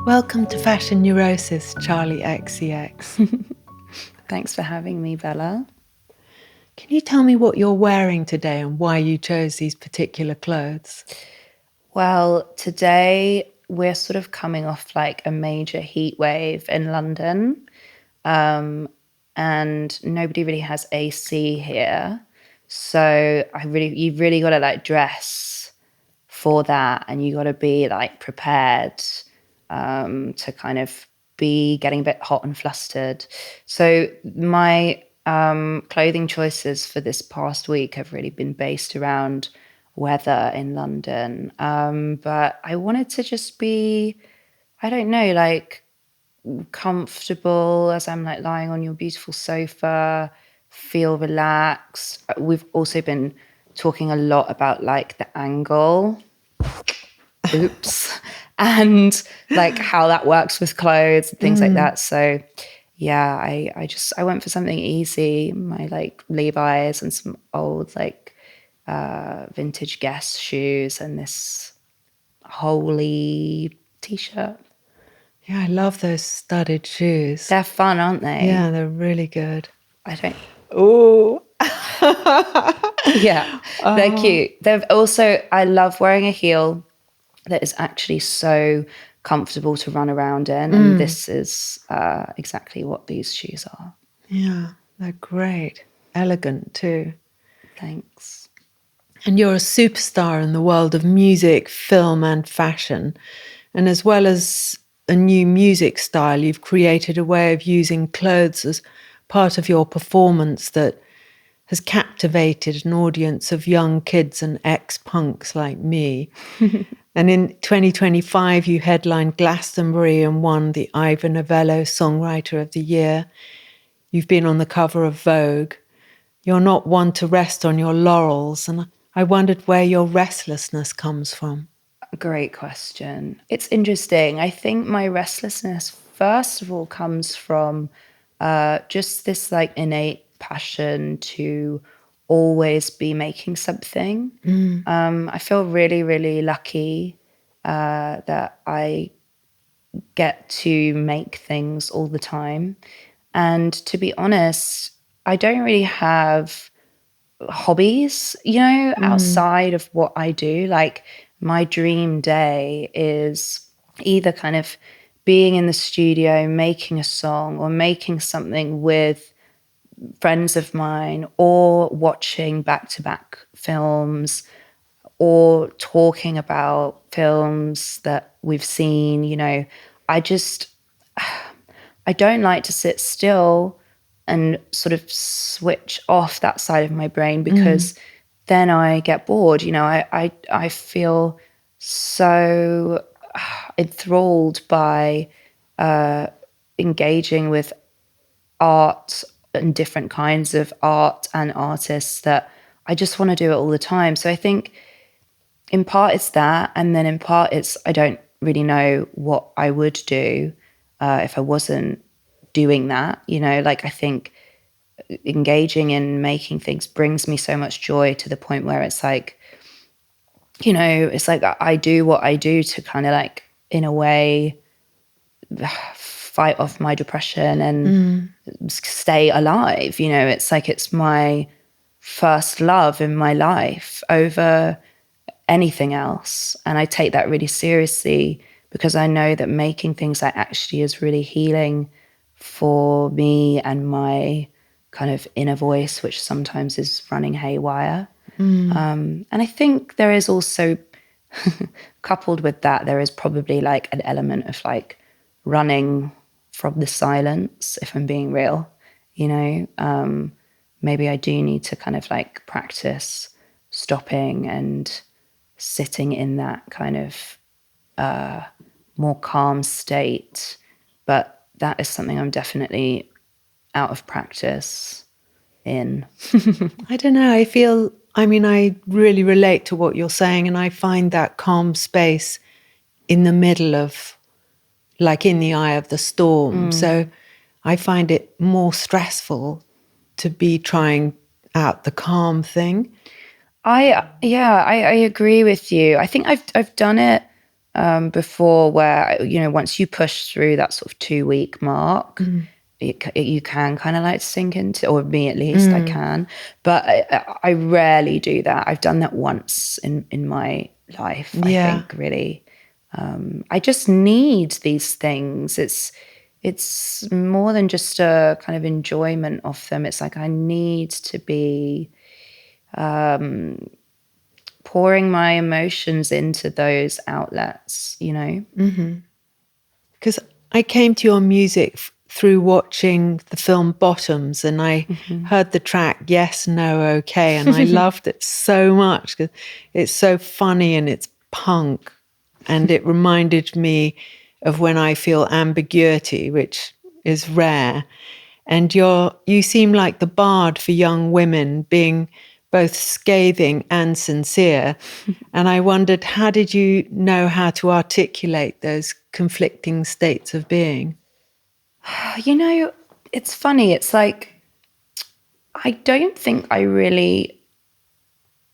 Welcome to Fashion Neurosis, Charli xcx. Thanks for having me, Bella. Can you tell me what you're wearing today and why you chose these particular clothes? Well, today we're sort of coming off like a major heat wave in London, and nobody really has AC here. So you've really got to like dress for that, and you got to be like prepared to kind of be getting a bit hot and flustered. So my clothing choices for this past week have really been based around weather in London. But I wanted to just be, I don't know, like comfortable as I'm like lying on your beautiful sofa, feel relaxed. We've also been talking a lot about like the angle. Oops. And like how that works with clothes and things like that. So yeah, I went for something easy, my like Levi's and some old like vintage Guess shoes and this holy t-shirt. Yeah, I love those studded shoes. They're fun, aren't they? Yeah, they're really good. I don't. Oh, Yeah, they're cute. They've also, I love wearing a heel that is actually so comfortable to run around in. And this is exactly what these shoes are. yeah, they're great. Elegant too. Thanks. And you're a superstar in the world of music, film, and fashion. And as well as a new music style, you've created a way of using clothes as part of your performance that has captivated an audience of young kids and ex-punks like me. And in 2025, you headlined Glastonbury and won the Ivor Novello Songwriter of the Year. You've been on the cover of Vogue. You're not one to rest on your laurels, and I wondered where your restlessness comes from. Great question. It's interesting. I think my restlessness, first of all, comes from just this like innate passion to always be making something. I feel really, really lucky that I get to make things all the time. And to be honest, I don't really have hobbies, outside of what I do. Like my dream day is either kind of being in the studio, making a song or making something with friends of mine, or watching back-to-back films, or talking about films that we've seen. I don't like to sit still and sort of switch off that side of my brain, because then I get bored. I feel so enthralled by engaging with art and different kinds of art and artists that I just want to do it all the time. So I think in part it's that, and then in part it's I don't really know what I would do if I wasn't doing that. Like I think engaging in making things brings me so much joy, to the point where it's like, it's like I do what I do to kind of like, in a way, fight off my depression and stay alive. It's like it's my first love in my life over anything else. And I take that really seriously, because I know that making things like actually is really healing for me and my kind of inner voice, which sometimes is running haywire. And I think there is also, coupled with that, there is probably like an element of like running from the silence, if I'm being real. Maybe I do need to kind of like practice stopping and sitting in that kind of more calm state. But that is something I'm definitely out of practice in. I don't know. I really relate to what you're saying, and I find that calm space in the middle of, like in the eye of the storm. So I find it more stressful to be trying out the calm thing. I agree with you. I think I've done it before where, once you push through that sort of 2-week mark, you can kind of like sink into, or me at least, I can. But I rarely do that. I've done that once in my life, I think, really. I just need these things. It's more than just a kind of enjoyment of them. It's like I need to be pouring my emotions into those outlets, Because I came to your music through watching the film Bottoms, and I heard the track Yes, No, Okay, and I loved it so much because it's so funny and it's punk, and it reminded me of when I feel ambiguity, which is rare. And you seem like the bard for young women, being both scathing and sincere. And I wondered, how did you know how to articulate those conflicting states of being? It's funny. It's like, I don't think I really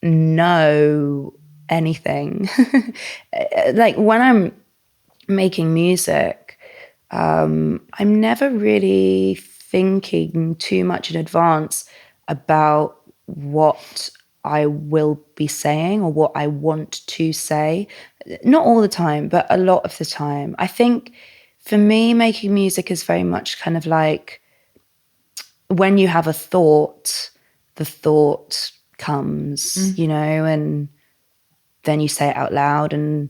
know anything. Like when I'm making music, I'm never really thinking too much in advance about what I will be saying or what I want to say. Not all the time, but a lot of the time. I think for me, making music is very much kind of like when you have a thought, the thought comes, and then you say it out loud. And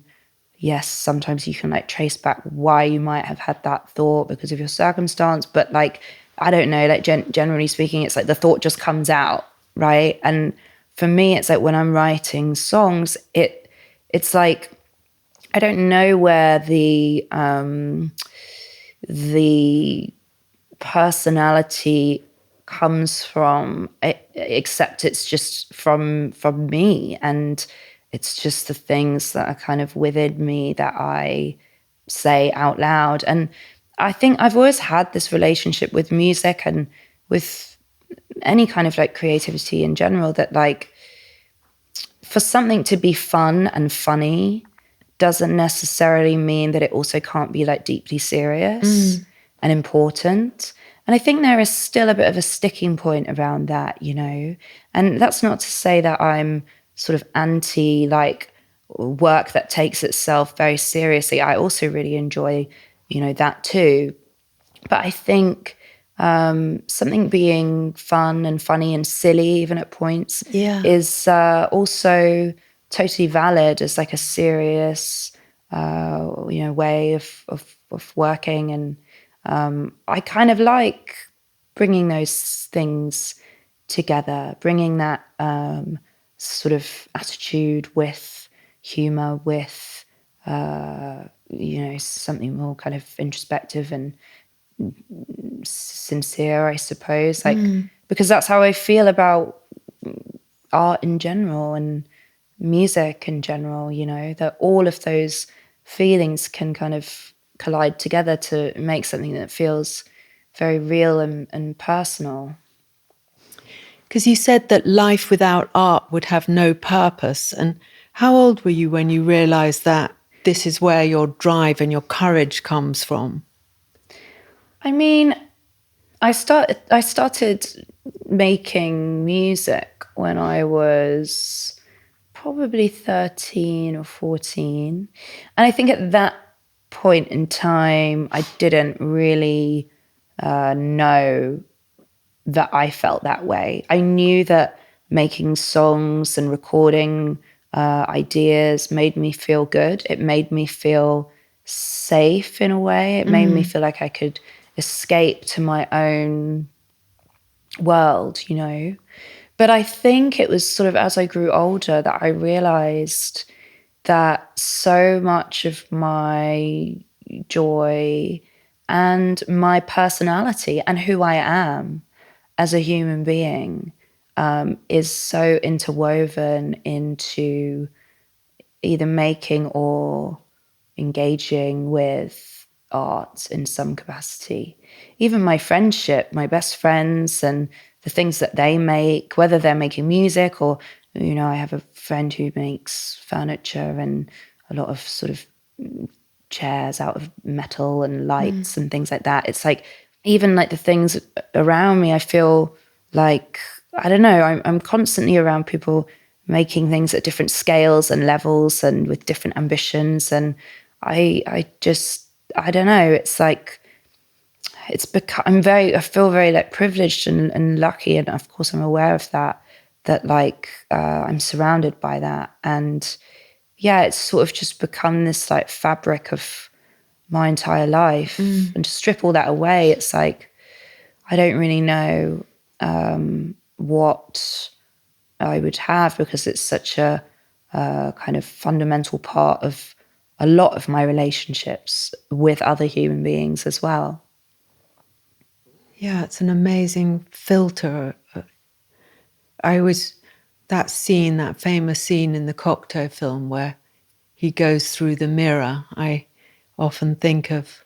yes, sometimes you can like trace back why you might have had that thought because of your circumstance. But like, I don't know, like generally speaking, it's like the thought just comes out, right? And for me, it's like when I'm writing songs, it's like, I don't know where the personality comes from, except it's just from me, and it's just the things that are kind of within me that I say out loud. And I think I've always had this relationship with music and with any kind of like creativity in general, that like for something to be fun and funny doesn't necessarily mean that it also can't be like deeply serious and important. And I think there is still a bit of a sticking point around that, and that's not to say that I'm sort of anti like work that takes itself very seriously. I also really enjoy, that too. But I think something being fun and funny and silly, even at points, is also totally valid as like a serious, way of working. And I kind of like bringing those things together, bringing that sort of attitude with humor, with something more kind of introspective and sincere, I suppose, like because that's how I feel about art in general and music in general, that all of those feelings can kind of collide together to make something that feels very real and personal. Because you said that life without art would have no purpose. And how old were you when you realized that this is where your drive and your courage comes from? I mean, I started making music when I was probably 13 or 14. And I think at that point in time, I didn't really know that I felt that way. I knew that making songs and recording ideas made me feel good. It made me feel safe in a way. It made me feel like I could escape to my own world, But I think it was sort of as I grew older that I realized that so much of my joy and my personality and who I am as a human being is so interwoven into either making or engaging with art in some capacity. Even my friendship, my best friends and the things that they make, whether they're making music or, I have a friend who makes furniture and a lot of sort of chairs out of metal and lights and things like that. It's like, even like the things around me, I feel like, I don't know, I'm constantly around people making things at different scales and levels and with different ambitions. And I don't know, it's like, it's become, I feel very like privileged and lucky. And of course I'm aware of that like, I'm surrounded by that. And yeah, it's sort of just become this like fabric of my entire life. And to strip all that away, it's like, I don't really know what I would have, because it's such a kind of fundamental part of a lot of my relationships with other human beings as well. Yeah, it's an amazing filter. That scene, that famous scene in the Cocteau film where he goes through the mirror, I often think of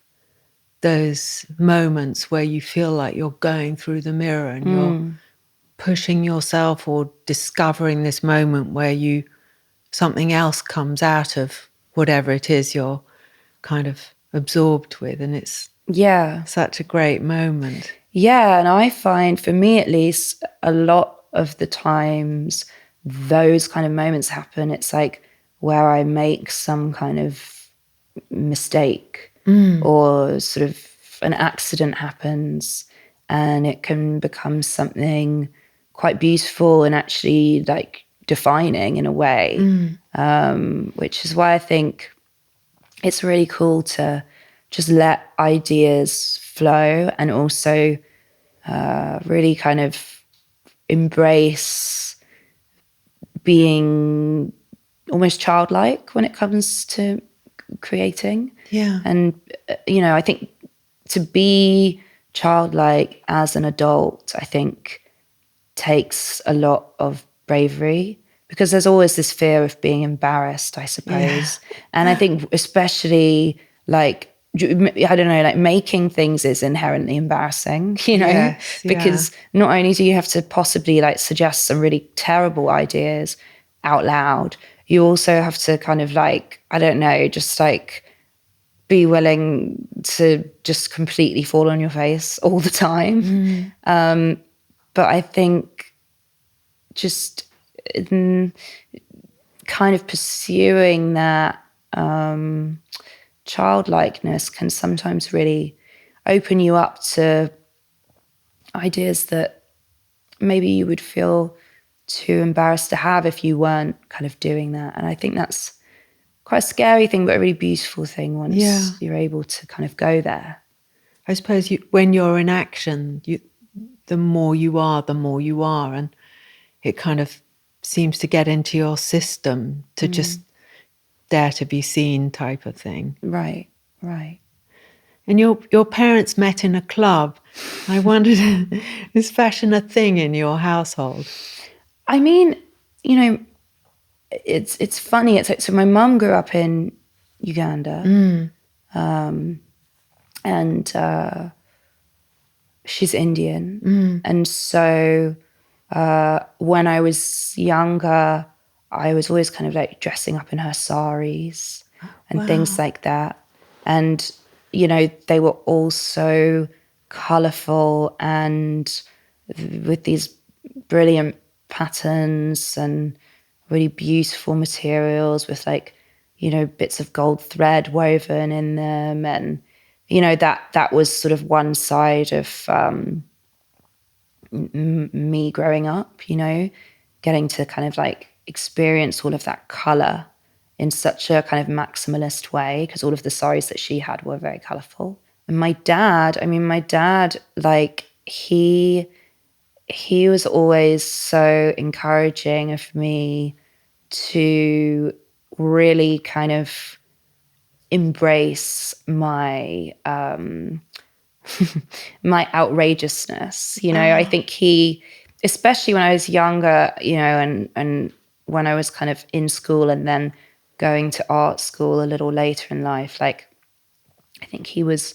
those moments where you feel like you're going through the mirror and you're pushing yourself or discovering this moment where something else comes out of whatever it is you're kind of absorbed with, and it's such a great moment. Yeah, and I find, for me at least, a lot of the times those kind of moments happen. It's like where I make some kind of mistake or sort of an accident happens, and it can become something quite beautiful and actually like defining in a way, which is why I think it's really cool to just let ideas flow, and also really kind of embrace being almost childlike when it comes to creating. Yeah. And, I think to be childlike as an adult, I think takes a lot of bravery, because there's always this fear of being embarrassed, I suppose. Yeah. And I think especially like, I don't know, like making things is inherently embarrassing, Yes, because not only do you have to possibly like suggest some really terrible ideas out loud, you also have to kind of like, I don't know, just like be willing to just completely fall on your face all the time. But I think just kind of pursuing that childlikeness can sometimes really open you up to ideas that maybe you would feel too embarrassed to have if you weren't kind of doing that. And I think that's quite a scary thing, but a really beautiful thing once you're able to kind of go there. I suppose when you're in action, the more you are, and it kind of seems to get into your system to just dare to be seen type of thing. Right. And your parents met in a club. I wondered, is fashion a thing in your household? I mean, it's funny. It's like, so my mum grew up in Uganda, and she's Indian, and so when I was younger, I was always kind of like dressing up in her saris and things like that. And, they were all so colourful and with these brilliant patterns and really beautiful materials with like, bits of gold thread woven in them. And, that was sort of one side of me growing up, getting to kind of like experience all of that color in such a kind of maximalist way, because all of the saris that she had were very colorful. And my dad, like he was always so encouraging of me to really kind of embrace my my outrageousness. I think he, especially when I was younger, and when I was kind of in school and then going to art school a little later in life, like I think he was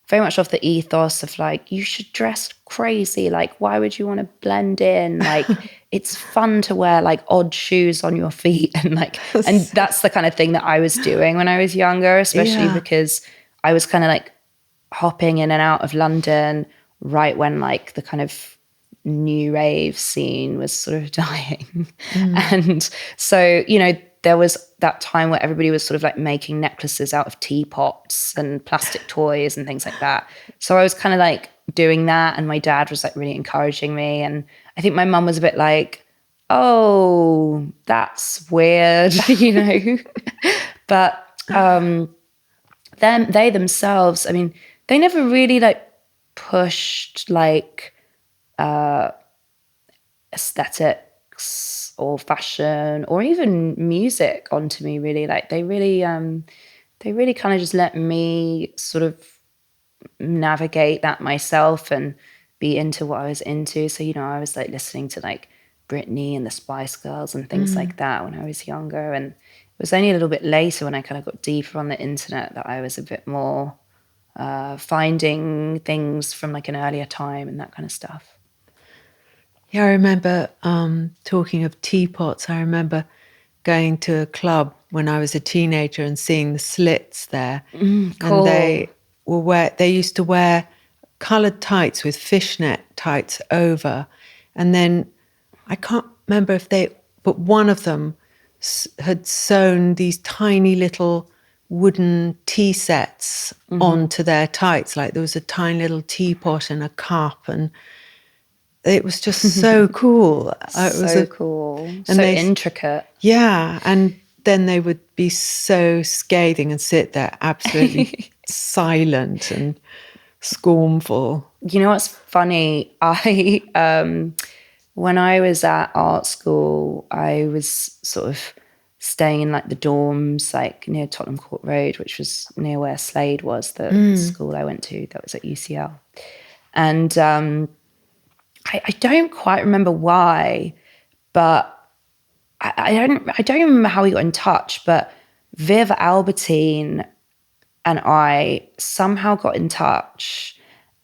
very much off the ethos of like, you should dress crazy. Like, why would you want to blend in? Like, it's fun to wear like odd shoes on your feet and that's the kind of thing that I was doing when I was younger, especially because I was kind of like hopping in and out of London right when like the kind of new rave scene was sort of dying. And so, you know, there was that time where everybody was sort of like making necklaces out of teapots and plastic toys and things like that. So I was kind of like doing that, and my dad was like really encouraging me. And I think my mum was a bit like, oh, that's weird, you know. But then they themselves, I mean, they never really like pushed like aesthetics or fashion or even music onto me, really. Like they really kind of just let me sort of navigate that myself and be into what I was into. So, you know, I was like listening to like Britney and the Spice Girls and things like that when I was younger. And it was only a little bit later when I kind of got deeper on the internet that I was a bit more finding things from like an earlier time and that kind of stuff. Yeah, I remember talking of teapots. I remember going to a club when I was a teenager and seeing the Slits there. Cool. And they used to wear coloured tights with fishnet tights over. And then I can't remember but one of them had sewn these tiny little wooden tea sets onto their tights. Like there was a tiny little teapot and a cup, and it was just so cool. It was cool. So intricate. Yeah. And then they would be so scathing and sit there absolutely silent and scornful. You know what's funny? When I was at art school, I was sort of staying in like the dorms, like near Tottenham Court Road, which was near where Slade was, the school I went to. That was at UCL. And I don't quite remember why, but I don't remember how we got in touch, but Viv Albertine and I somehow got in touch,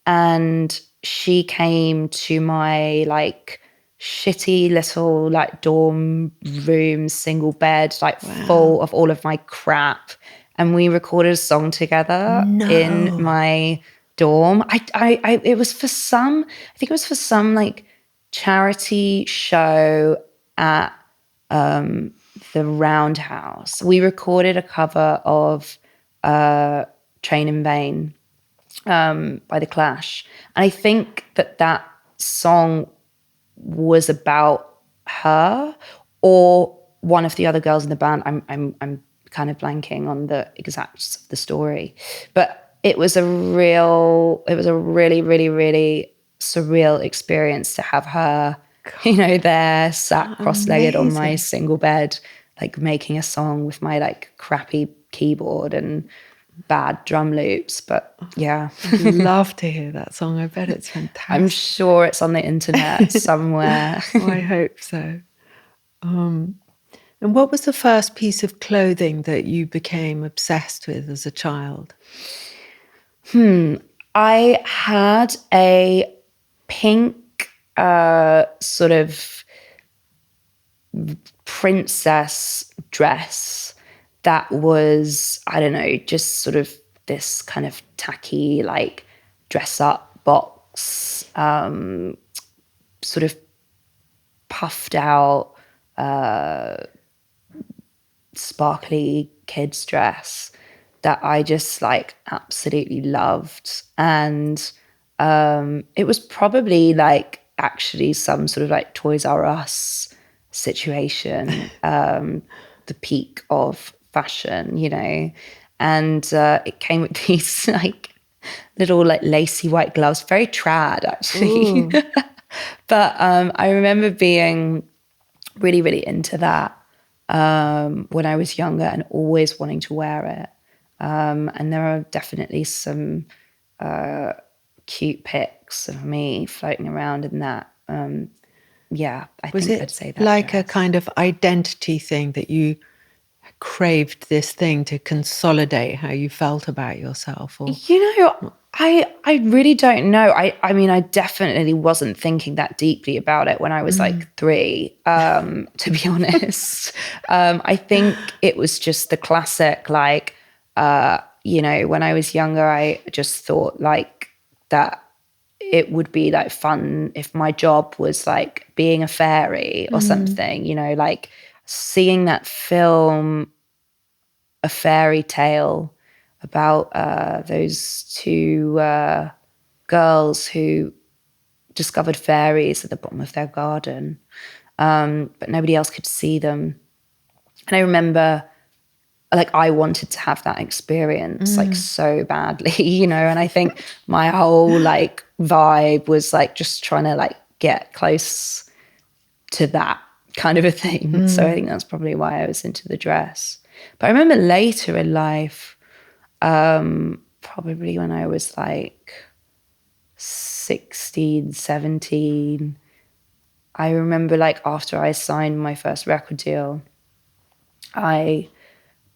and she came to my like shitty little like dorm room, single bed, like full of all of my crap, and we recorded a song together in my dorm. It was for some, I think it was for some like charity show at the Roundhouse. We recorded a cover of Train in Vain by The Clash. And I think that song was about her or one of the other girls in the band. I'm kind of blanking on the exacts of the story. But it was a really, really, really surreal experience to have her, you know, there sat cross-legged on my single bed, like making a song with my like crappy keyboard and bad drum loops. But yeah. I'd love to hear that song. I bet it's fantastic. I'm sure it's on the internet somewhere. Oh, I hope so. And what was the first piece of clothing that you became obsessed with as a child? I had a pink sort of princess dress that was, I don't know, just sort of this kind of tacky, like dress up box, sort of puffed out, sparkly kids dress that I just like absolutely loved. And it was probably like actually some sort of like Toys R Us situation, the peak of fashion, you know. And it came with these like little like lacy white gloves, very trad actually. But I remember being really, really into that when I was younger and always wanting to wear it. And there are definitely some cute pics of me floating around in that. Yeah, I'd say that. Like dress. a kind of identity thing that you craved this thing to consolidate how you felt about yourself? Or? You know, I I really don't know. I mean, I definitely wasn't thinking that deeply about it when I was like 3, to be honest. I think it was just the classic, like, when I was younger, I just thought like that it would be like fun if my job was like being a fairy or something, like seeing that film, A Fairy Tale, about those 2 girls who discovered fairies at the bottom of their garden, but nobody else could see them. And I remember, like, I wanted to have that experience, like, so badly, and I think my whole, like, vibe was, like, just trying to, like, get close to that kind of a thing. So I think that's probably why I was into the dress. But I remember later in life, probably when I was like 16, 17, I remember like after I signed my first record deal, I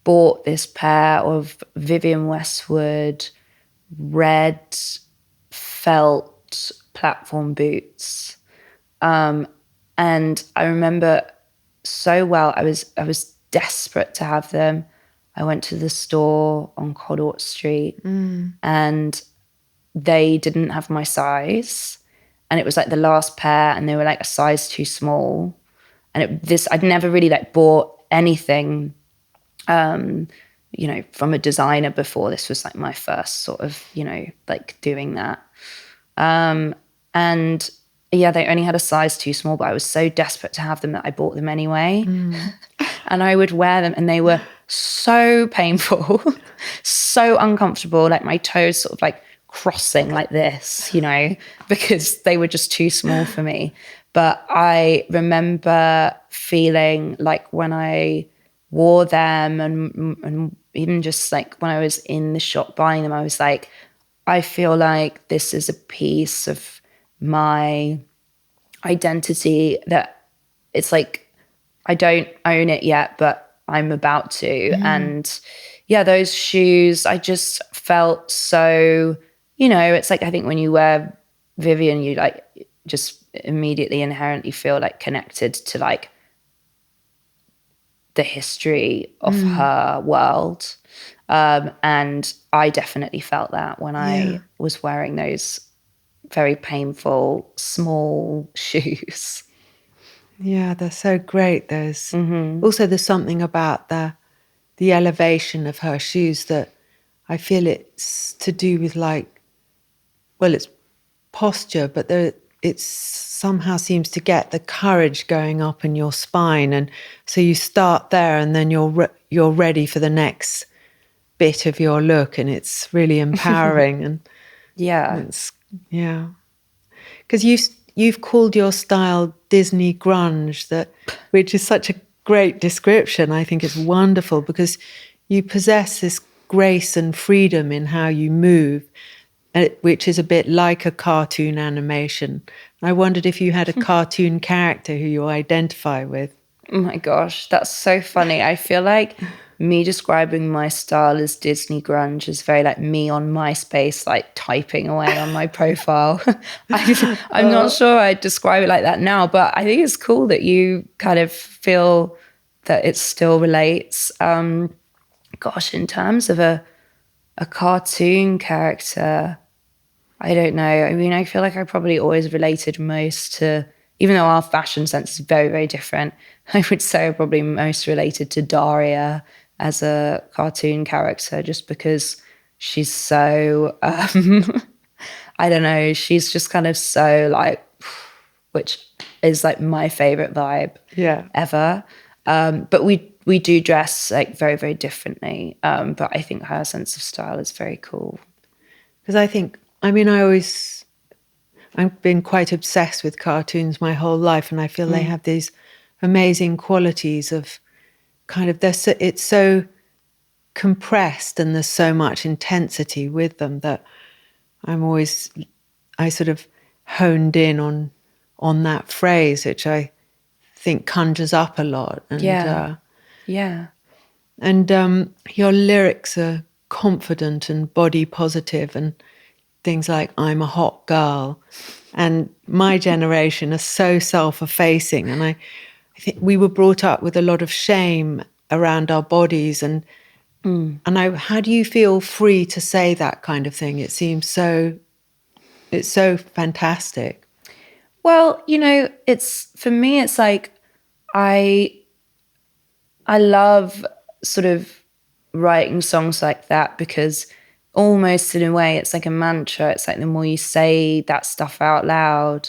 bought this pair of Vivienne Westwood red felt platform boots. And I remember so well, I was desperate to have them. I went to the store on Connaught Street and they didn't have my size. And it was like the last pair and they were like a size too small. And I'd never really like bought anything, from a designer before. This was like my first sort of, like doing that. And yeah, they only had a size too small, but I was so desperate to have them that I bought them anyway. And I would wear them and they were so painful, so uncomfortable, like my toes sort of like crossing like this, because they were just too small for me. But I remember feeling like when I wore them and even just like when I was in the shop buying them, I was like, I feel like this is a piece of my identity that it's like, I don't own it yet, but I'm about to. And yeah, those shoes, I just felt so, it's like, I think when you wear Vivienne, you like just immediately inherently feel like connected to like the history of her world. And I definitely felt that when I was wearing those very painful, small shoes. Yeah, they're so great. There's also there's something about the elevation of her shoes that I feel it's to do with like, well, it's posture, but it somehow seems to get the courage going up in your spine, and so you start there, and then you're ready for the next bit of your look, and it's really empowering. And because you've called your style Disney grunge, which is such a great description. I think it's wonderful because you possess this grace and freedom in how you move, which is a bit like a cartoon animation. I wondered if you had a cartoon character who you identify with. Oh my gosh, that's so funny. I feel like me describing my style as Disney grunge is very like me on MySpace, like typing away on my profile. I'm not sure I'd describe it like that now, but I think it's cool that you kind of feel that it still relates. Gosh, in terms of a cartoon character, I don't know. I mean, I feel like I probably always related most to, even though our fashion sense is very, very different, I would say I probably most related to Daria as a cartoon character, just because she's so, I don't know, she's just kind of so like, which is like my favorite vibe ever. But we do dress like very, very differently. But I think her sense of style is very cool. Because I've been quite obsessed with cartoons my whole life, and I feel they have these amazing qualities of kind of, it's so compressed and there's so much intensity with them that I sort of honed in on that phrase, which I think conjures up a lot. And and your lyrics are confident and body positive, and things like I'm a hot girl. And my generation are so self-effacing. And I think we were brought up with a lot of shame around our bodies. And how do you feel free to say that kind of thing? It seems it's so fantastic. Well, it's for me, it's like I love sort of writing songs like that because almost in a way it's like a mantra. It's like the more you say that stuff out loud,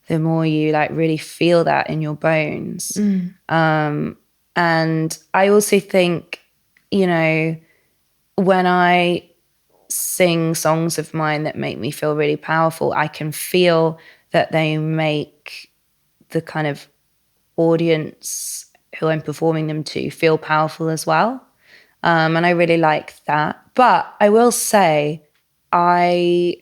the more you like really feel that in your bones. And I also think, when I sing songs of mine that make me feel really powerful, I can feel that they make the kind of audience who I'm performing them to feel powerful as well. And I really like that. But I will say I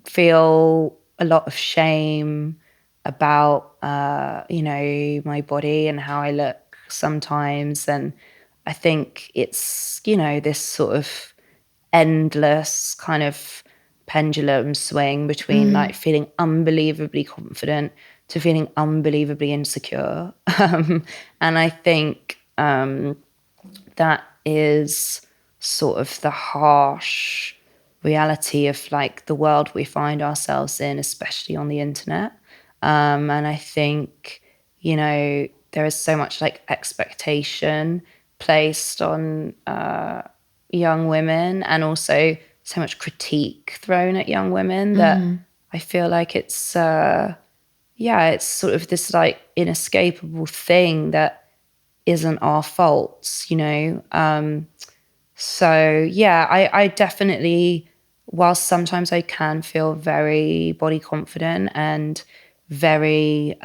feel a lot of shame about, my body and how I look sometimes. And I think it's, this sort of endless kind of pendulum swing between like feeling unbelievably confident to feeling unbelievably insecure. And I think that is sort of the harsh reality of like the world we find ourselves in, especially on the internet. And I think, there is so much like expectation placed on young women, and also so much critique thrown at young women that I feel like it's it's sort of this like inescapable thing that isn't our faults, So yeah, I definitely, whilst sometimes I can feel very body confident and very,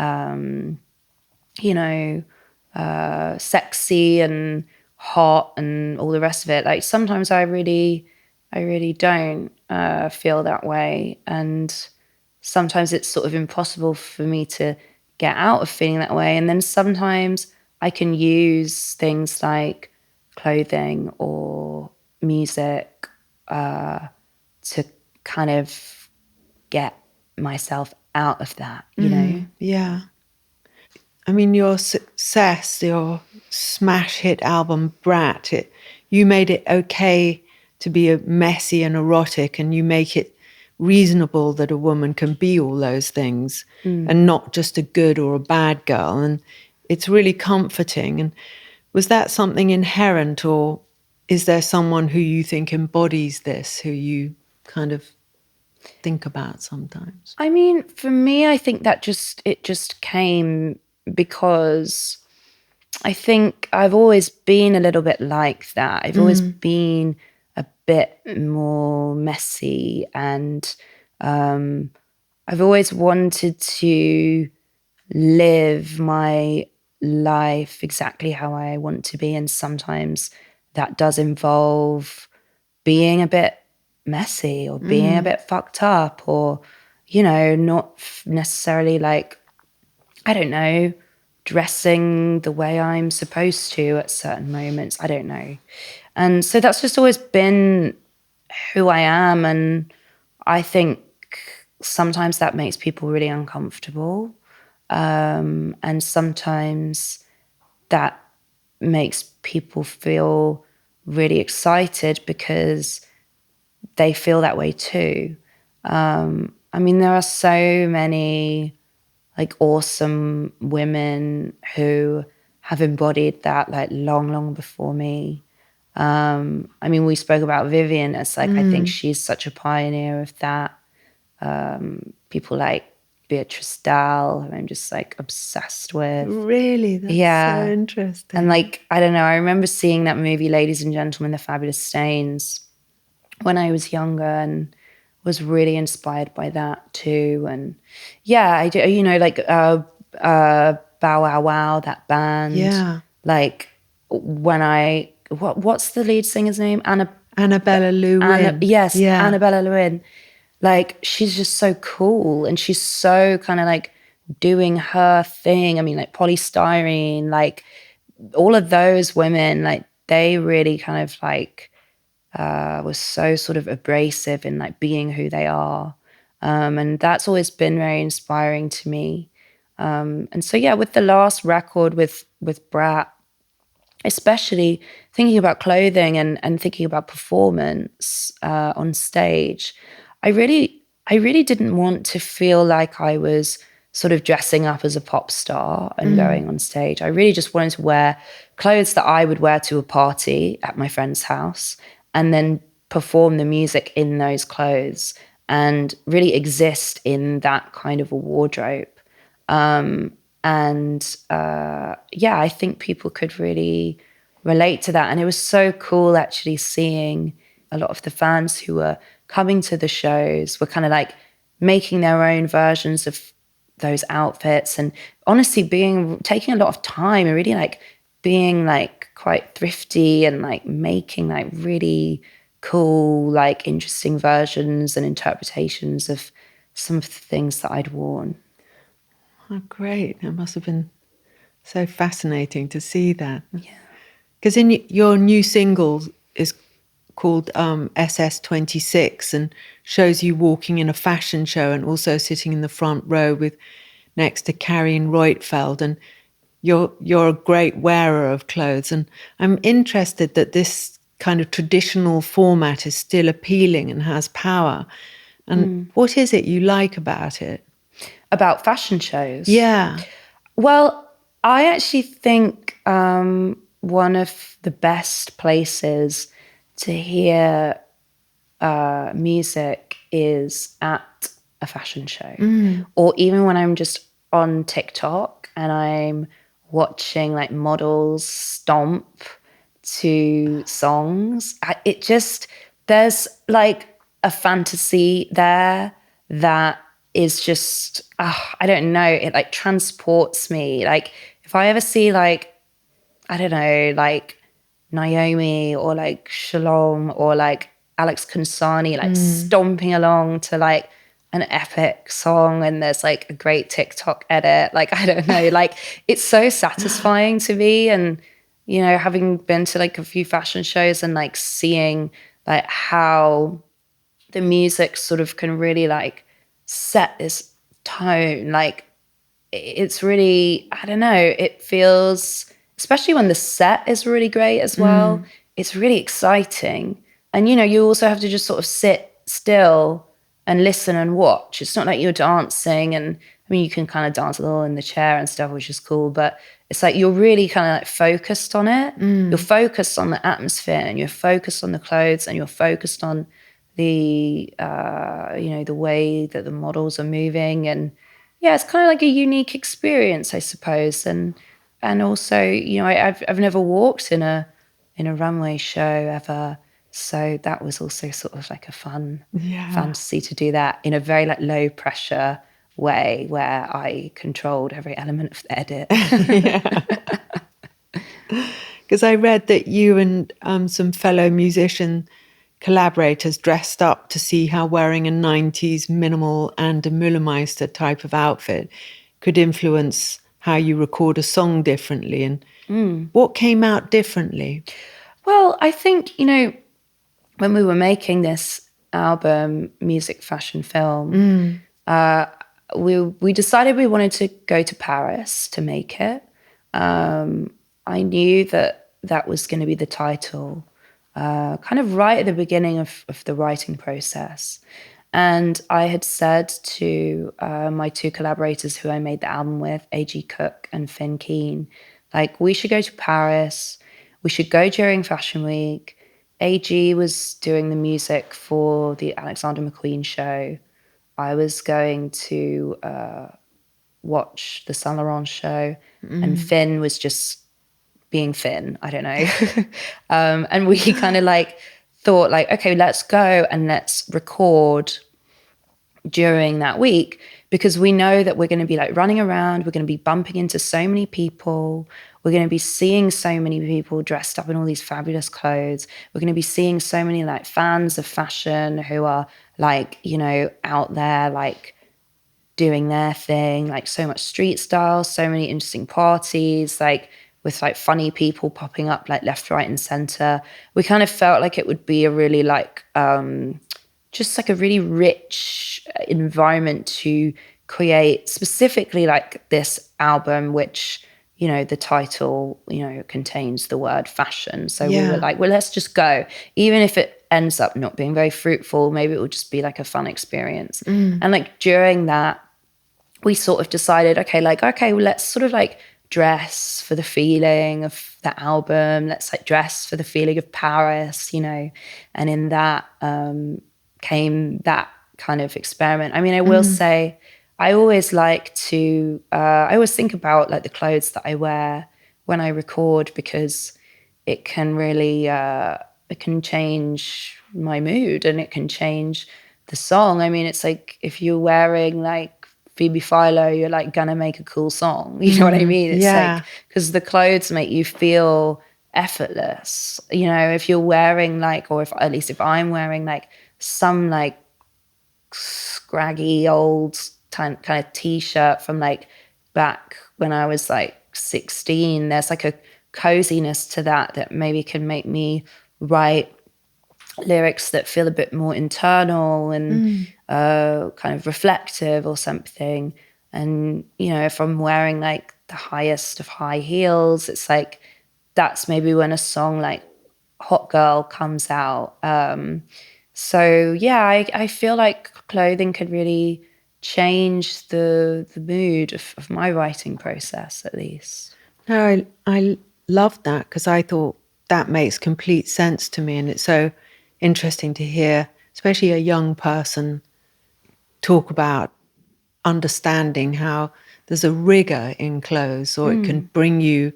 sexy and hot and all the rest of it, like sometimes I really don't feel that way. And sometimes it's sort of impossible for me to get out of feeling that way. And then sometimes I can use things like clothing or music to kind of get myself out of that, Yeah. I mean, your success, your smash hit album, Brat, you made it okay to be messy and erotic, and you make it reasonable that a woman can be all those things and not just a good or a bad girl. And it's really comforting. And was that something inherent, or is there someone who you think embodies this, who you kind of think about sometimes? I mean, for me, I think that it just came because I think I've always been a little bit like that. I've always been a bit more messy, and I've always wanted to live my life exactly how I want to be. And sometimes that does involve being a bit messy or being a bit fucked up, or, not necessarily like, I don't know, dressing the way I'm supposed to at certain moments. I don't know. And so that's just always been who I am. And I think sometimes that makes people really uncomfortable. And sometimes that makes people feel really excited because they feel that way too. I mean, there are so many like awesome women who have embodied that like long before me. I mean, we spoke about Vivian as like, I think she's such a pioneer of that. People like Beatrice Dahl, who I'm just like obsessed with. Really? That's so interesting. And like, I don't know, I remember seeing that movie, Ladies and Gentlemen, The Fabulous Stains, when I was younger, and was really inspired by that too. And yeah, I do, like Bow Wow Wow, that band. Yeah. Like when what's the lead singer's name? Annabella Lewin. Yes, Yeah. Annabella Lewin. Like, she's just so cool, and she's so kind of like doing her thing. I mean, like Polystyrene, like all of those women, like they really kind of like was so sort of abrasive in like being who they are. And that's always been very inspiring to me. And so, yeah, with the last record with Brat, especially thinking about clothing and thinking about performance on stage, I really didn't want to feel like I was sort of dressing up as a pop star and going on stage. I really just wanted to wear clothes that I would wear to a party at my friend's house and then perform the music in those clothes and really exist in that kind of a wardrobe. Yeah, I think people could really relate to that. And it was so cool actually seeing a lot of the fans who were coming to the shows were kind of like making their own versions of those outfits and honestly taking a lot of time and really like being like quite thrifty and like making like really cool, like interesting versions and interpretations of some of the things that I'd worn. Oh, great. It must have been so fascinating to see that. Yeah. Because in your new single is called SS26 and shows you walking in a fashion show and also sitting in the front row with next to Carrie Reutfeld, and you're a great wearer of clothes. And I'm interested that this kind of traditional format is still appealing and has power. And what is it you like about it? About fashion shows? Yeah. Well, I actually think one of the best places to hear music is at a fashion show. Or even when I'm just on TikTok and I'm watching like models stomp to songs. There's like a fantasy there that is just, I don't know, it like transports me. Like if I ever see like, I don't know, like Naomi or like Shalom or like Alex Kansani like stomping along to like an epic song and there's like a great TikTok edit, like I don't know, like it's so satisfying to me. And you know, having been to like a few fashion shows and like seeing like how the music sort of can really like set this tone, like it's really, I don't know, it feels, especially when the set is really great as well, it's really exciting. And, you know, you also have to just sort of sit still and listen and watch. It's not like you're dancing and, I mean, you can kind of dance a little in the chair and stuff, which is cool, but it's like you're really kind of like focused on it. You're focused on the atmosphere and you're focused on the clothes and you're focused on the, you know, the way that the models are moving. And yeah, it's kind of like a unique experience, I suppose. And also, you know, I've never walked in a runway show ever, so that was also sort of like a fun fantasy to do that in a very like low pressure way where I controlled every element of the edit. Because I read that you and some fellow musician collaborators dressed up to see how wearing a 90s minimal Ann Demeulemeester type of outfit could influence how you record a song differently. And what came out differently? Well, I think, you know, when we were making this album, Music, Fashion, Film, we decided we wanted to go to Paris to make it. I knew that was going to be the title, kind of right at the beginning of the writing process. And I had said to my two collaborators who I made the album with, A.G. Cook and Finn Keen, like, we should go to Paris. We should go during Fashion Week. A.G. was doing the music for the Alexander McQueen show. I was going to watch the Saint Laurent show. And Finn was just being Finn. I don't know. And we kind of like thought like, okay, let's go and let's record during that week, because we know that we're going to be like running around, we're going to be bumping into so many people, we're going to be seeing so many people dressed up in all these fabulous clothes, we're going to be seeing so many like fans of fashion who are like, you know, out there like doing their thing, like so much street style, so many interesting parties, like with like funny people popping up like left, right, and center. We kind of felt like it would be a really like just like a really rich environment to create specifically like this album, which, you know, the title, you know, contains the word fashion. So we were Yeah. like, well, let's just go. Even if it ends up not being very fruitful, maybe it will just be like a fun experience. And like during that, we sort of decided, okay, well, let's sort of like dress for the feeling of the album. Let's like dress for the feeling of Paris, you know, and in that came that kind of experiment. I mean, I will say, I always like to, I always think about like the clothes that I wear when I record, because it can really, it can change my mood and it can change the song. I mean, it's like if you're wearing like Phoebe Philo, you're like gonna make a cool song. You know what I mean? It's like, because the clothes make you feel effortless. You know, if you're wearing like, or if at least if I'm wearing like some like scraggy old kind of t-shirt from like back when I was like 16, there's like a coziness to that maybe can make me write lyrics that feel a bit more internal and kind of reflective or something. And, you know, if I'm wearing like the highest of high heels, it's like that's maybe when a song like Hot Girl comes out. So yeah, I feel like clothing could really change the mood of my writing process, at least. No, I loved that because I thought that makes complete sense to me. And it's so interesting to hear, especially a young person, talk about understanding how there's a rigor in clothes, or it can bring you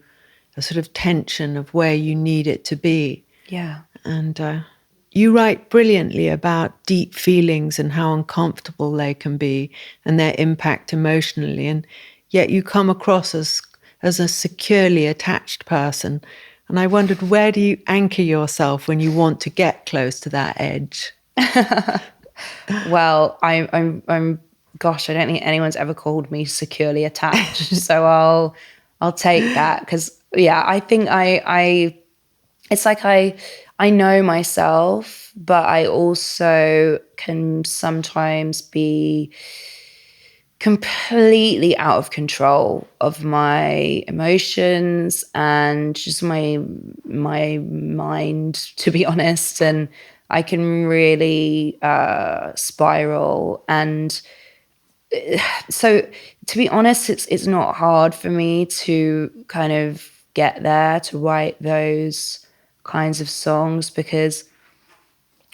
a sort of tension of where you need it to be. Yeah. And you write brilliantly about deep feelings and how uncomfortable they can be and their impact emotionally. And yet you come across as a securely attached person. And I wondered, where do you anchor yourself when you want to get close to that edge? Well, I'm gosh, I don't think anyone's ever called me securely attached. So I'll take that, because yeah, I think I it's like I know myself, but I also can sometimes be completely out of control of my emotions and just my mind, to be honest. And I can really spiral. And so, to be honest, it's not hard for me to kind of get there, to write those kinds of songs, because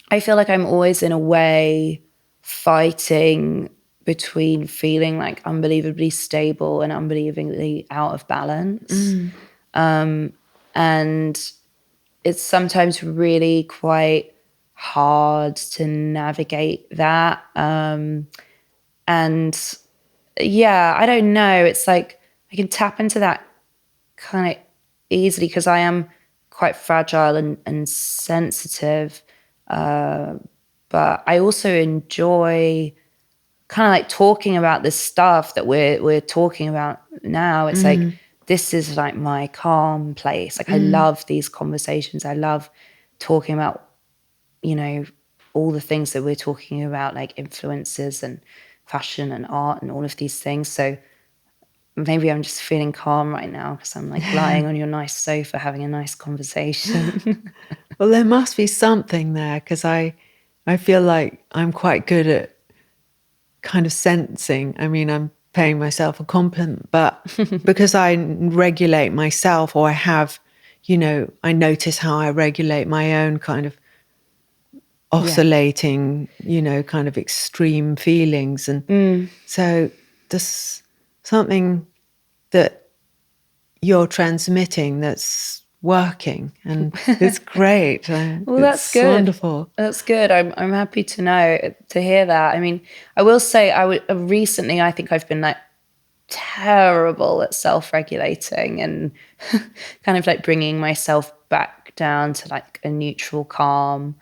I feel like I'm always in a way fighting between feeling like unbelievably stable and unbelievably out of balance. And it's sometimes really quite hard to navigate that. And yeah, I don't know. It's like I can tap into that kind of easily because I am quite fragile and sensitive. But I also enjoy kind of like talking about this stuff that we're talking about now. It's like, this is like my calm place. Like I love these conversations. I love talking about, you know, all the things that we're talking about, like influences and fashion and art and all of these things. So maybe I'm just feeling calm right now because I'm like lying on your nice sofa having a nice conversation. Well, there must be something there, because I feel like I'm quite good at kind of sensing. I mean, I'm paying myself a compliment, but because I regulate myself, or I have, you know, I notice how I regulate my own kind of oscillating, you know, kind of extreme feelings. And so there's something that you're transmitting that's working, and it's great. Well, It's that's good. wonderful. That's good. I'm happy to hear that. I mean, I will say recently I think I've been like terrible at self-regulating and kind of like bringing myself back down to like a neutral calm.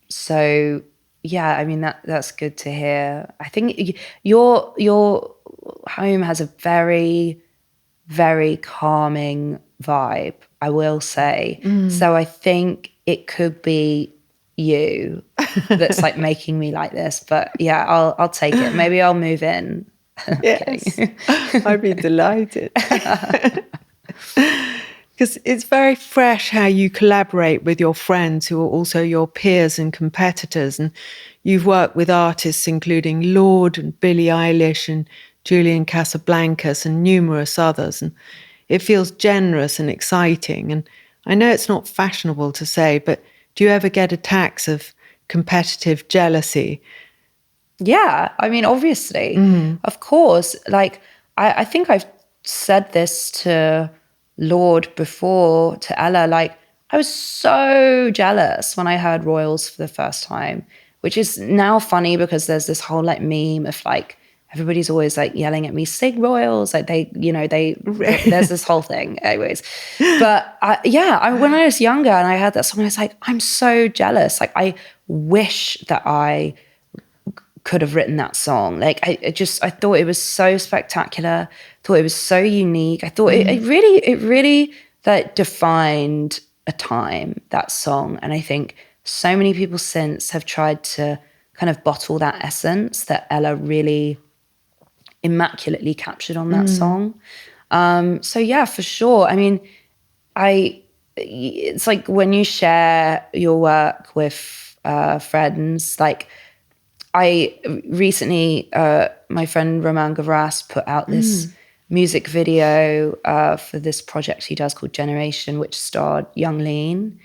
So yeah, I mean that's good to hear. I think your home has a very very calming vibe, I will say. So I think it could be you that's like making me like this. But yeah, I'll take it. Maybe I'll move in. Yes, I'd be delighted. Because it's very fresh how you collaborate with your friends who are also your peers and competitors. And you've worked with artists including Lorde and Billie Eilish and Julian Casablancas and numerous others. And it feels generous and exciting. And I know it's not fashionable to say, but do you ever get attacks of competitive jealousy? Yeah, I mean, obviously, of course. Like, I think I've said this to Lorde before, to Ella. Like, I was so jealous when I heard Royals for the first time, which is now funny because there's this whole like meme of like, everybody's always like yelling at me, Sig Royals, like there's this whole thing anyways. But when I was younger and I heard that song, I was like, I'm so jealous. Like, I wish that I could have written that song. Like I thought it was so spectacular, thought it was so unique. I thought it really like defined a time, that song. And I think so many people since have tried to kind of bottle that essence that Ella really immaculately captured on that song. So yeah, for sure. I mean, it's like when you share your work with friends, like I recently, my friend Roman Gavras put out this music video for this project he does called Generation, which starred Young Lean.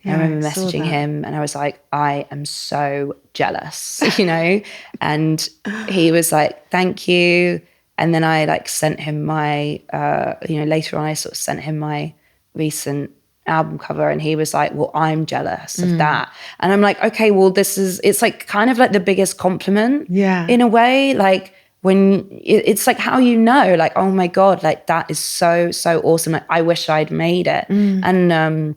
Yeah, I remember I saw messaging that. him and I was like, I am so jealous, you know? And he was like, thank you. And then I like sent him my, later on I sort of sent him my recent album cover and he was like, well, I'm jealous of that. And I'm like, okay, well, it's like kind of like the biggest compliment in a way. Like when it's like how you know, like, oh my God, like that is so, so awesome. Like I wish I'd made it. And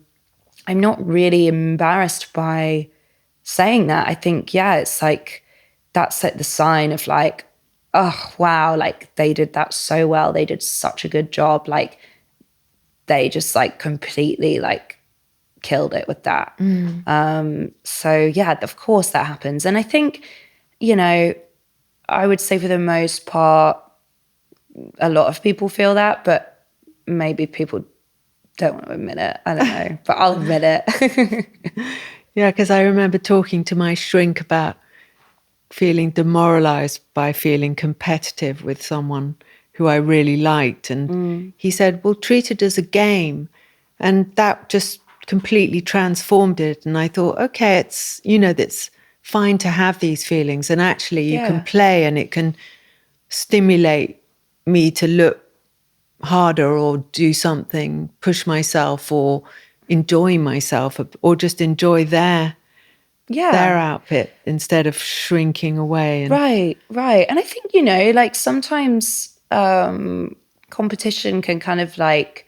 I'm not really embarrassed by saying that. I think, yeah, it's like, that's like the sign of like, oh, wow, like they did that so well. They did such a good job. Like they just like completely like killed it with that. So yeah, of course that happens. And I think, you know, I would say for the most part, a lot of people feel that, but maybe people don't want to admit it. I don't know, but I'll admit it. Yeah, because I remember talking to my shrink about feeling demoralized by feeling competitive with someone who I really liked. And he said, well, treat it as a game. And that just completely transformed it. And I thought, okay, it's, that's fine to have these feelings. And actually you can play and it can stimulate me to look harder or do something, push myself or enjoy myself or just enjoy their outfit instead of shrinking away. Right. And I think, like sometimes competition can kind of like,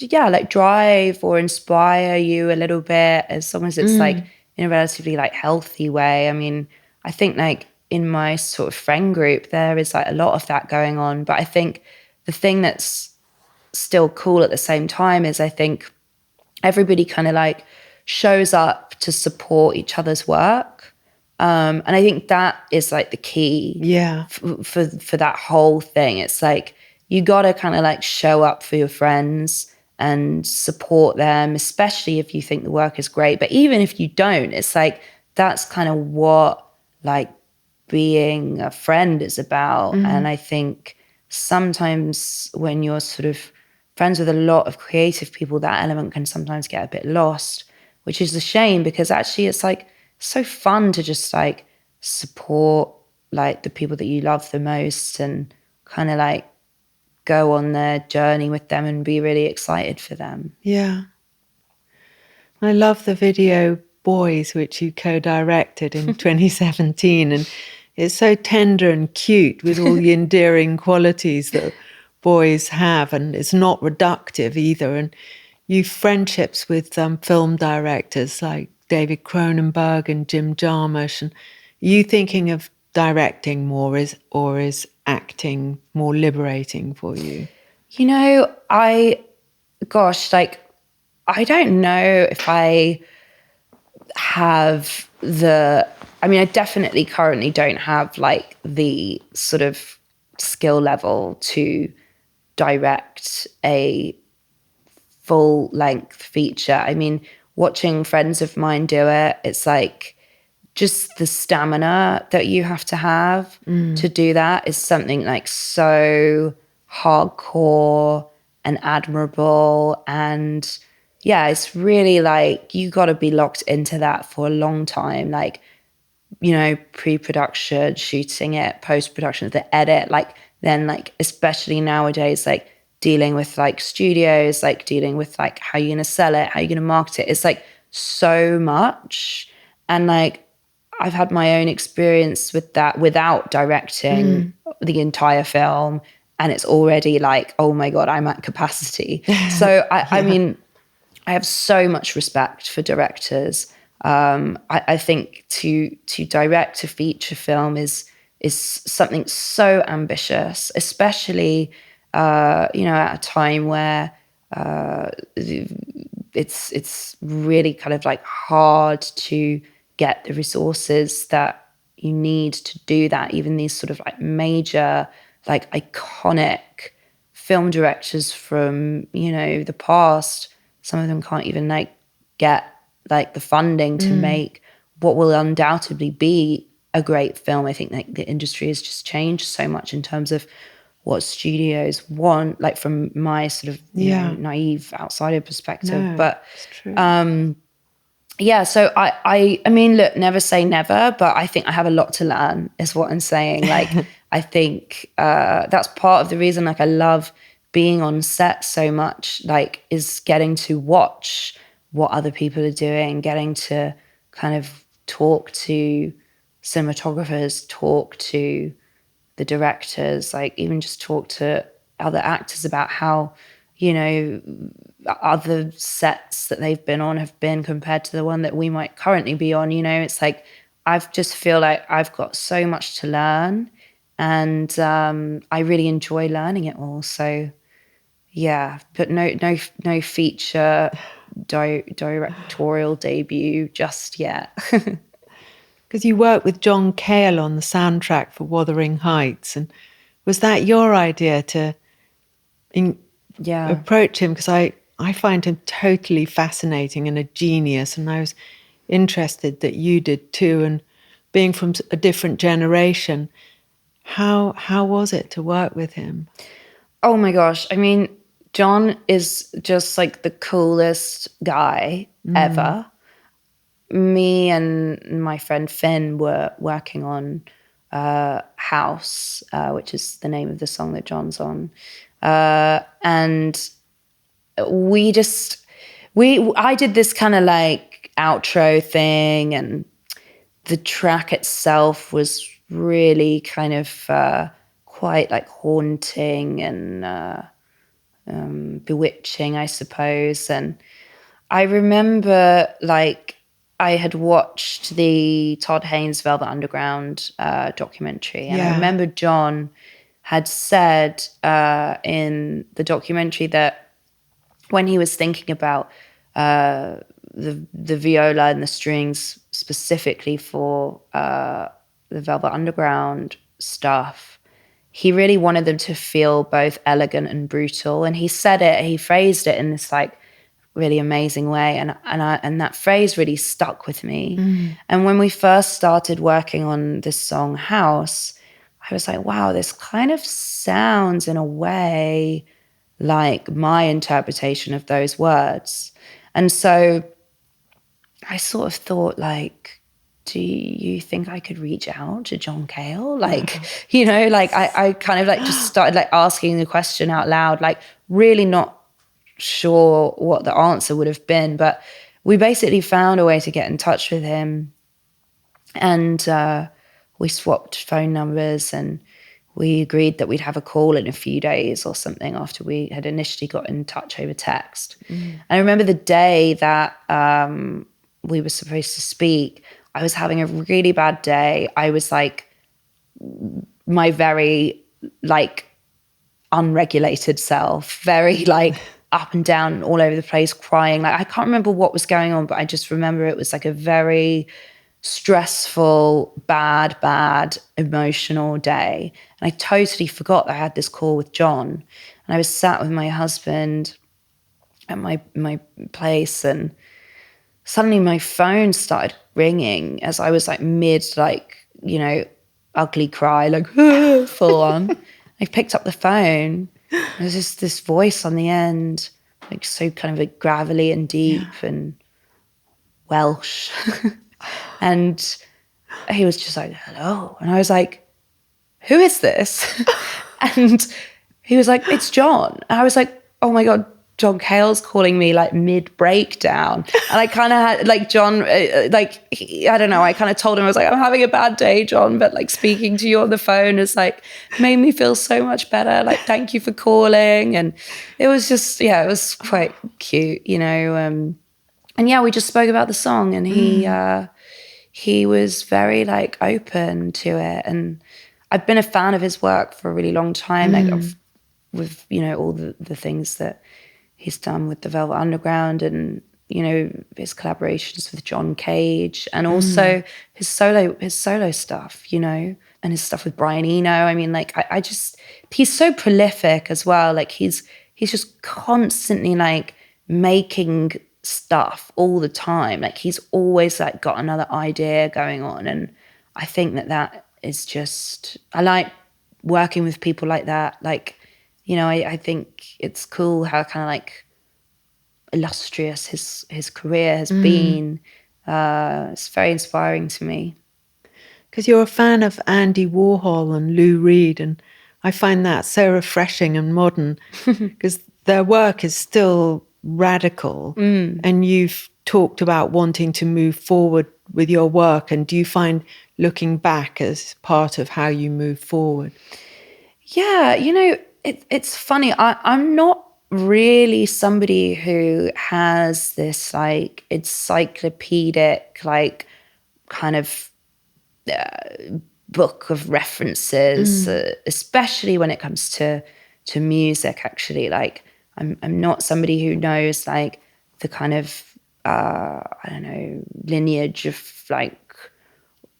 like drive or inspire you a little bit as long as it's like in a relatively like healthy way. I mean, I think like in my sort of friend group, there is like a lot of that going on. But I think the thing that's still cool at the same time is I think everybody kind of like shows up to support each other's work. And I think that is like the key for that whole thing. It's like you got to kind of like show up for your friends and support them, especially if you think the work is great. But even if you don't, it's like that's kind of what like being a friend is about. And I think sometimes when you're sort of friends with a lot of creative people, that element can sometimes get a bit lost, which is a shame because actually it's like so fun to just like support like the people that you love the most and kind of like go on their journey with them and be really excited for them. Yeah. I love the video Boys, which you co-directed in 2017. And it's so tender and cute with all the endearing qualities that boys have. And it's not reductive either. And you've friendships with film directors like David Cronenberg and Jim Jarmusch. And are you thinking of directing more or is acting more liberating for you? You know, like, I don't know if I have I definitely currently don't have like the sort of skill level to direct a full length feature. I mean, watching friends of mine do it, it's like just the stamina that you have to have to do that is something like so hardcore and admirable. And yeah, it's really like you got to be locked into that for a long time. Like, you know, pre-production, shooting it, post-production, the edit, like then like especially nowadays, like dealing with like studios, like dealing with like how you're gonna sell it, how you're gonna market it. It's like so much. And like I've had my own experience with that without directing the entire film. And it's already like, oh my God, I'm at capacity. So I mean, I have so much respect for directors. I think to direct a feature film is something so ambitious, especially you know, at a time where it's really kind of like hard to get the resources that you need to do that. Even these sort of like major, like iconic film directors from, you know, the past, some of them can't even like get like the funding to make what will undoubtedly be a great film. I think like the industry has just changed so much in terms of what studios want, like from my sort of you know, naive outsider perspective. No, But it's true. yeah, so I mean, look, never say never, but I think I have a lot to learn is what I'm saying. Like, I think that's part of the reason, like, I love being on set so much, like, is getting to watch what other people are doing, getting to kind of talk to cinematographers, talk to the directors, like even just talk to other actors about how, you know, other sets that they've been on have been compared to the one that we might currently be on. You know, it's like I've just feel like I've got so much to learn, and I really enjoy learning it all. So yeah, but no feature directorial debut just yet. Because you worked with John Cale on the soundtrack for Wuthering Heights. And was that your idea to Yeah. approach him? Because I find him totally fascinating and a genius. And I was interested that you did too. And being from a different generation, how was it to work with him? Oh my gosh. I mean, John is just like the coolest guy ever. Me and my friend Finn were working on House, which is the name of the song that John's on. And I did this kind of like outro thing, and the track itself was really kind of quite like haunting and bewitching, I suppose. And I remember like I had watched the Todd Haynes Velvet Underground documentary, and I remember John had said in the documentary that when he was thinking about the viola and the strings specifically for the Velvet Underground stuff, he really wanted them to feel both elegant and brutal. And he said it, he phrased it in this like really amazing way. And that phrase really stuck with me. And when we first started working on this song House, I was like, wow, this kind of sounds in a way like my interpretation of those words. And so I sort of thought like, do you think I could reach out to John Cale? Like, you know, like I kind of like just started like asking the question out loud, like really not sure what the answer would have been, but we basically found a way to get in touch with him, and we swapped phone numbers, and we agreed that we'd have a call in a few days or something after we had initially got in touch over text. And I remember the day that we were supposed to speak, I was having a really bad day. I was like, my very like unregulated self, very like up and down all over the place, crying. Like I can't remember what was going on, but I just remember it was like a very stressful, bad emotional day. And I totally forgot that I had this call with John. And I was sat with my husband at my place, and suddenly my phone started ringing as I was like mid, like, you know, ugly cry, like full on. I picked up the phone. There's just this voice on the end, like so kind of like gravelly and deep and Welsh. And he was just like, hello. And I was like, who is this? And he was like, it's John. And I was like, oh my God, John Cale's calling me like mid breakdown. And I kind of had like John, I don't know. I kind of told him, I was like, I'm having a bad day, John, but like speaking to you on the phone has like made me feel so much better. Like, thank you for calling. And it was just, yeah, it was quite cute, you know? And yeah, we just spoke about the song, and he was very like open to it. And I've been a fan of his work for a really long time, like with, you know, all the things that he's done with the Velvet Underground, and, you know, his collaborations with John Cage, and also his solo stuff, you know, and his stuff with Brian Eno. I mean, like, I just, he's so prolific as well. Like he's just constantly like making stuff all the time. Like he's always like got another idea going on. And I think that is just, I like working with people like that. Like, you know, I think it's cool how kind of like illustrious his career has been. It's very inspiring to me. Because you're a fan of Andy Warhol and Lou Reed, and I find that so refreshing and modern, because their work is still radical, and you've talked about wanting to move forward with your work. And do you find looking back as part of how you move forward? Yeah, you know, it's funny. I'm not really somebody who has this like encyclopedic like kind of book of references, especially when it comes to music. Actually, like I'm not somebody who knows like the kind of I don't know, lineage of like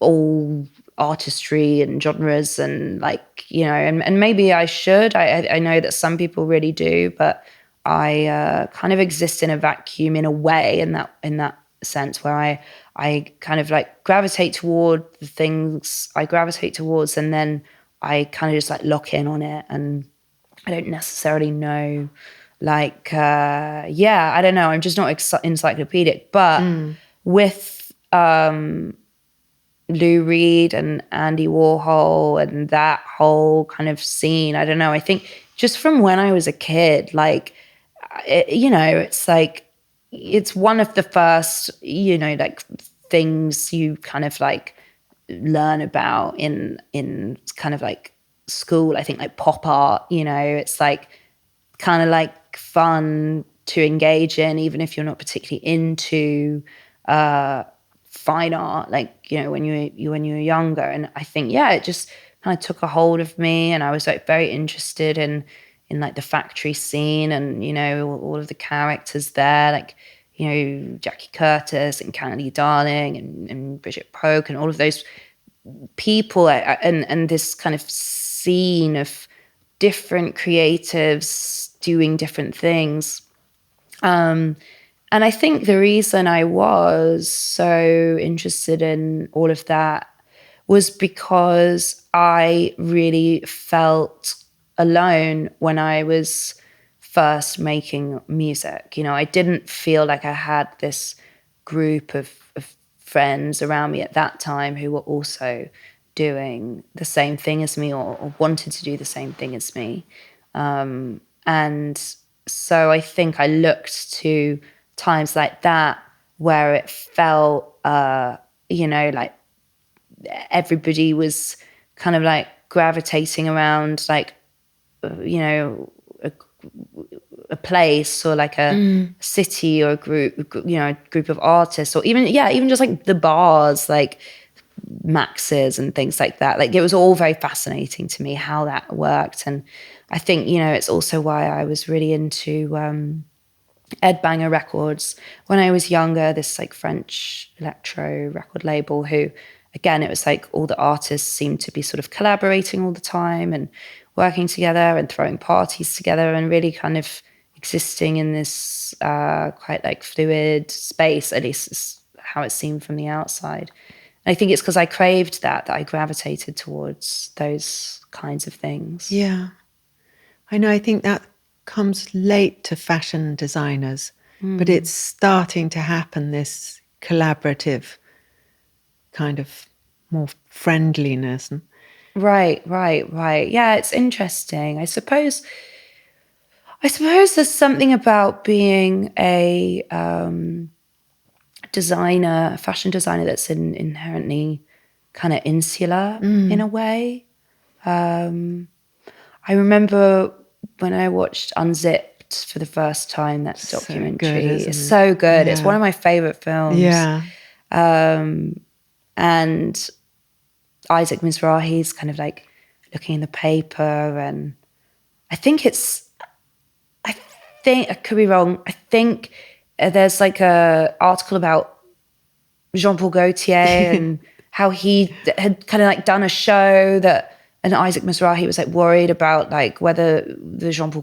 all artistry and genres, and like, you know, and maybe I should. I know that some people really do, but I kind of exist in a vacuum in a way, in that sense, where I kind of like gravitate toward the things I gravitate towards, and then I kind of just like lock in on it, and I don't necessarily know, like, yeah, I don't know. I'm just not encyclopedic, but with Lou Reed and Andy Warhol and that whole kind of scene, I don't know. I think just from when I was a kid, like, you know, it's like, it's one of the first, you know, like things you kind of like learn about in kind of like school. I think like pop art, you know, it's like kind of like fun to engage in, even if you're not particularly into fine art, like, you know, when you were younger. And I think, yeah, it just kind of took a hold of me, and I was like very interested in like the factory scene, and, you know, all of the characters there, like, you know, Jackie Curtis and Kennedy Darling and Bridget Polk and all of those people, and this kind of scene of different creatives doing different things. And I think the reason I was so interested in all of that was because I really felt alone when I was first making music. You know, I didn't feel like I had this group of friends around me at that time who were also doing the same thing as me, or wanted to do the same thing as me. And so I think I looked to times like that where it felt, you know, like everybody was kind of like gravitating around, like, you know, a place, or like a city, or a group, you know, a group of artists, or even just like the bars, like maxes and things like that. Like, it was all very fascinating to me how that worked. And I think, you know, it's also why I was really into Ed Banger Records when I was younger, this like French electro record label who, again, it was like all the artists seemed to be sort of collaborating all the time and working together and throwing parties together and really kind of existing in this quite like fluid space, at least is how it seemed from the outside. And I think it's because I craved that I gravitated towards those kinds of things. Yeah. I know, I think that comes late to fashion designers, but it's starting to happen, this collaborative kind of more friendliness. Right. Yeah, it's interesting. I suppose there's something about being a designer, a fashion designer, that's inherently kind of insular in a way. I remember when I watched Unzipped for the first time, that documentary. It's so good. Yeah. It's one of my favorite films. Yeah. And Isaac Mizrahi's kind of like looking in the paper, and I could be wrong. I think there's like a article about Jean-Paul Gaultier and how he had kind of like done a show that, and Isaac Mizrahi was like worried about like whether the Jean-Paul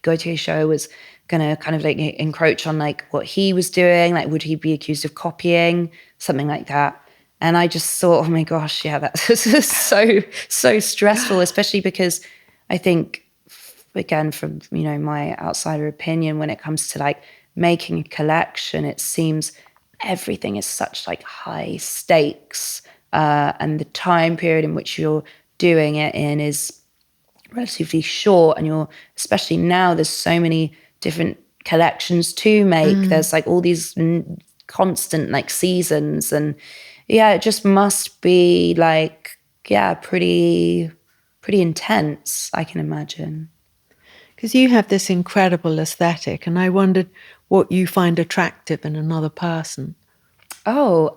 Gaultier show was going to kind of like encroach on like what he was doing. Like, would he be accused of copying, something like that? And I just thought, oh my gosh, yeah, that's so stressful, especially because I think, again, from, you know, my outsider opinion, when it comes to like making a collection, it seems everything is such like high stakes, and the time period in which you're doing it in is relatively short, and you're, especially now, there's so many different collections to make. There's like all these constant like seasons, and yeah, it just must be like, yeah, pretty intense, I can imagine. Because you have this incredible aesthetic, and I wondered what you find attractive in another person. Well,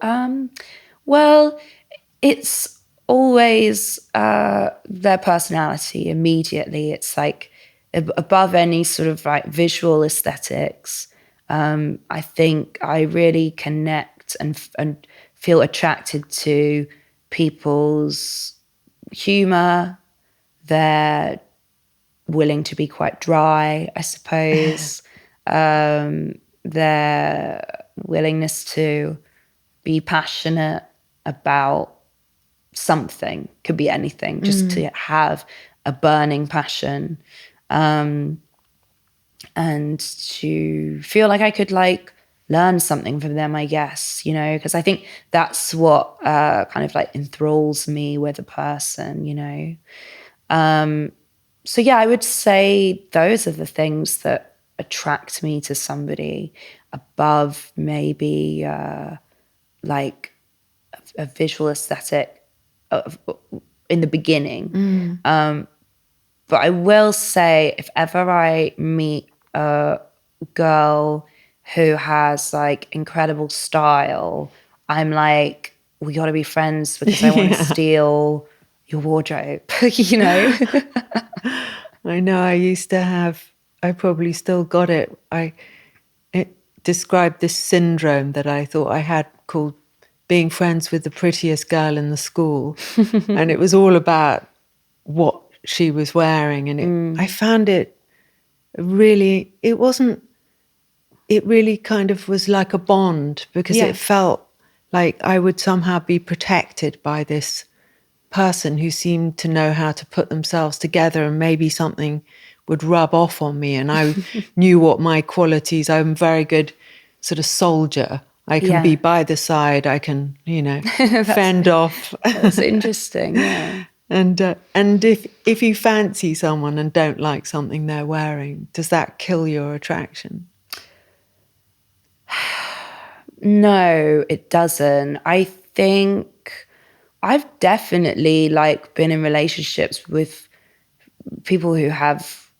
it's always their personality immediately. It's like above any sort of like visual aesthetics. I think I really connect and feel attracted to people's humor. They're willing to be quite dry, I suppose. Their willingness to be passionate about something, could be anything, just to have a burning passion, and to feel like I could like learn something from them, I guess, you know, because I think that's what kind of like enthralls me with a person, you know. So yeah, I would say those are the things that attract me to somebody above maybe like a visual aesthetic in the beginning. But I will say, if ever I meet a girl who has like incredible style, I'm like, we got to be friends because I want to steal your wardrobe, you know? I know, I probably still got it. It described this syndrome that I thought I had called being friends with the prettiest girl in the school. And it was all about what she was wearing. And I found it really kind of was like a bond, because it felt like I would somehow be protected by this person who seemed to know how to put themselves together, and maybe something would rub off on me, and I knew what my qualities. I'm a very good sort of soldier. I can be by the side. I can, you know, fend off. That's interesting. Yeah. And if you fancy someone and don't like something they're wearing, does that kill your attraction? No, it doesn't. I think I've definitely like been in relationships with people who have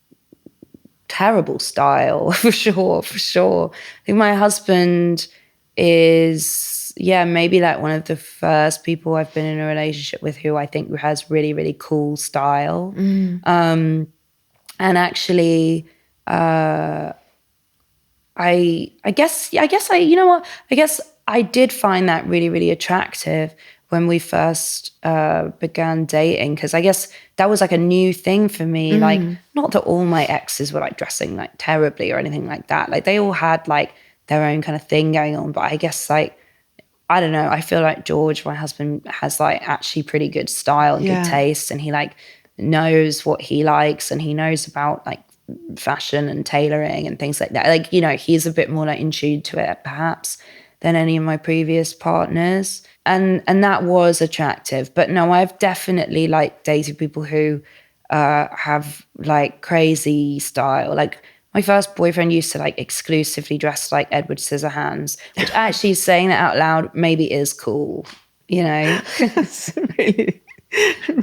terrible style, for sure. I think my husband is maybe like one of the first people I've been in a relationship with who I think has really, really cool style. And actually, I guess I, you know what? I guess I did find that really, really attractive when we first began dating, because I guess that was like a new thing for me. Like, not that all my exes were like dressing like terribly or anything like that. Like, they all had like their own kind of thing going on. But I guess like, I don't know, I feel like George, my husband, has like actually pretty good style and good taste, and he like knows what he likes, and he knows about like fashion and tailoring and things like that. Like, you know, he's a bit more like in tune to it perhaps than any of my previous partners. And that was attractive. But no, I've definitely like dated people who have like crazy style. Like, my first boyfriend used to like exclusively dress like Edward Scissorhands, which actually, saying that out loud, maybe is cool, you know? It's really,